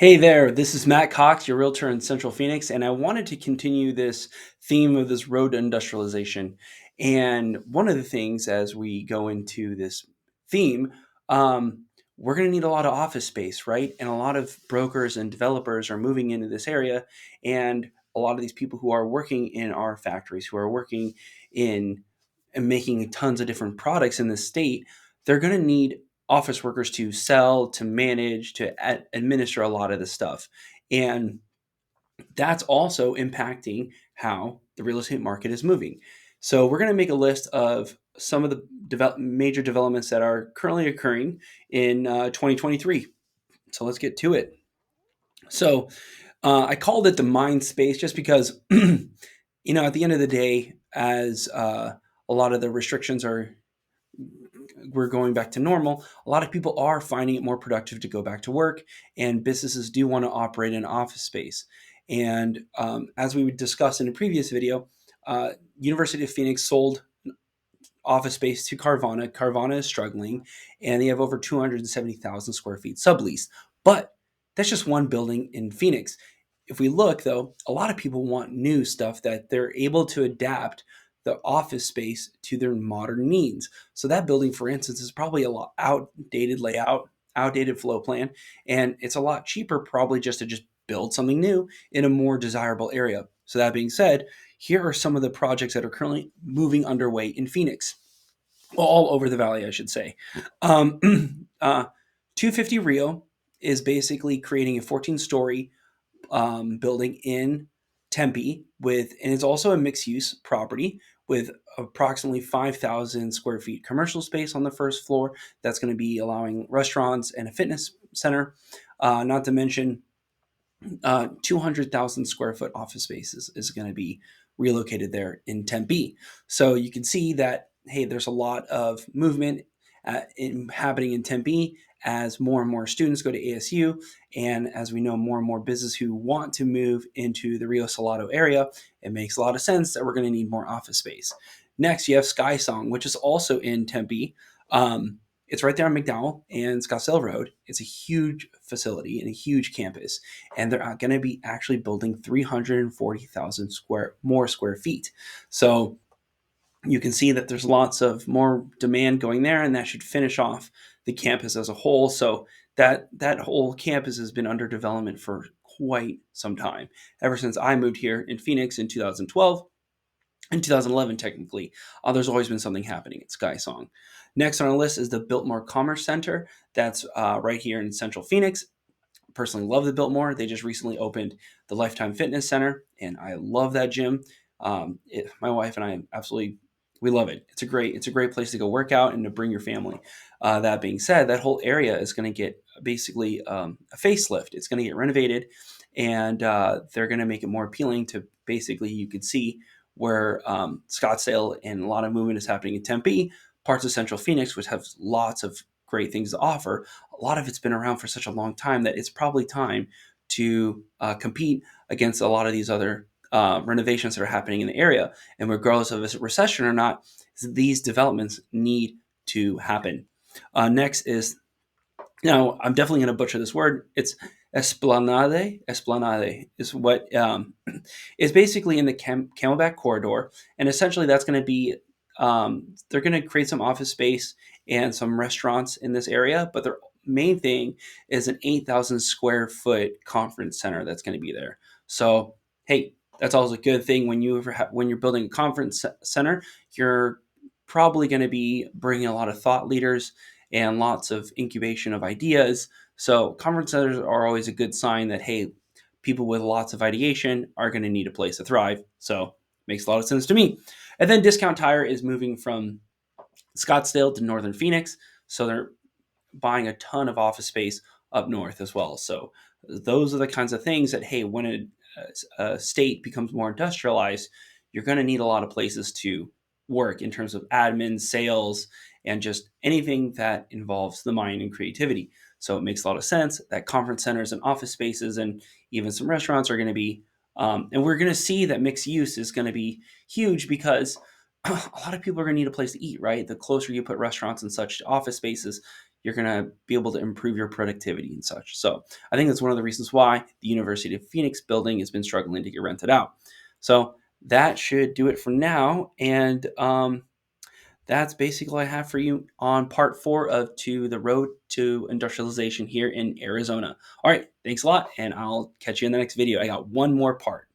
Hey there, this is Matt Cox, your realtor in Central Phoenix, and I wanted to continue this theme of this road to industrialization. And one of the things as we go into this theme, we're going to need a lot of office space, right? And a lot of brokers and developers are moving into this area, and a lot of these people who are working in our factories, who are working in and making tons of different products in the state, they're going to need office workers to sell, to manage, to administer a lot of this stuff. And that's also impacting how the real estate market is moving. So we're going to make a list of some of the major developments that are currently occurring in 2023. So let's get to it. So I called it the mind space just because, at the end of the day, as a lot of the restrictions are we're going back to normal, a lot of people are finding it more productive to go back to work, and businesses do want to operate in office space. And as we discussed in a previous video, University of Phoenix sold office space to Carvana. Carvana is struggling, and they have over 270,000 square feet subleased. But that's just one building in Phoenix. If we look, though, a lot of people want new stuff that they're able to adapt the office space to their modern needs. So that building, for instance, is probably a lot outdated layout, outdated flow plan, and it's a lot cheaper probably just build something new in a more desirable area. So that being said, here are some of the projects that are currently moving underway in Phoenix, well, all over the valley, I should say. Um, 250 Rio is basically creating a 14-story building in Tempe and it's also a mixed-use property with approximately 5,000 square feet commercial space on the first floor. That's going to be allowing restaurants and a fitness center, not to mention 200,000 square foot office space is going to be relocated there in Tempe. So you can see that, hey, there's a lot of movement happening in Tempe as more and more students go to ASU. And as we know, more and more businesses who want to move into the Rio Salado area, it makes a lot of sense that we're going to need more office space. Next, you have Sky Song, which is also in Tempe. It's right there on McDowell and Scottsdale Road. It's a huge facility and a huge campus, and they're going to be actually building 340,000 square feet. So you can see that there's lots of more demand going there, and that should finish off the campus as a whole. So that whole campus has been under development for quite some time, ever since I moved here in Phoenix in 2012. In 2011, technically, there's always been something happening at Sky Song. Next on our list is the Biltmore Commerce Center. That's right here in Central Phoenix. Personally love the Biltmore. They just recently opened the Lifetime Fitness Center, and I love that gym. My wife and I absolutely we love it. It's a great place to go work out and to bring your family. That being said, that whole area is going to get basically a facelift. It's going to get renovated, and they're going to make it more appealing to basically you could see where Scottsdale and a lot of movement is happening in Tempe, parts of Central Phoenix, which have lots of great things to offer. A lot of it's been around for such a long time that it's probably time to compete against a lot of these other renovations that are happening in the area. And regardless of a recession or not, these developments need to happen. Next is, now I'm definitely going to butcher this word. It's Esplanade. Esplanade is what is basically in the Camelback corridor, and essentially that's going to be they're going to create some office space and some restaurants in this area, but their main thing is an 8,000 square foot conference center that's going to be there. So hey, that's always a good thing when you're building a conference center. You're probably going to be bringing a lot of thought leaders and lots of incubation of ideas. So conference centers are always a good sign that, hey, people with lots of ideation are going to need a place to thrive. So makes a lot of sense to me. And then Discount Tire is moving from Scottsdale to Northern Phoenix. So they're buying a ton of office space up north as well. So those are the kinds of things that, hey, when a state becomes more industrialized, you're going to need a lot of places to work in terms of admin, sales, and just anything that involves the mind and creativity. So it makes a lot of sense that conference centers and office spaces and even some restaurants are going to be, and we're going to see that mixed use is going to be huge because a lot of people are going to need a place to eat, right? The closer you put restaurants and such to office spaces, you're going to be able to improve your productivity and such. So I think that's one of the reasons why the University of Phoenix building has been struggling to get rented out. So that should do it for now. And that's basically all I have for you on part 4 of To the Road to Industrialization here in Arizona. All right, thanks a lot, and I'll catch you in the next video. I got one more part.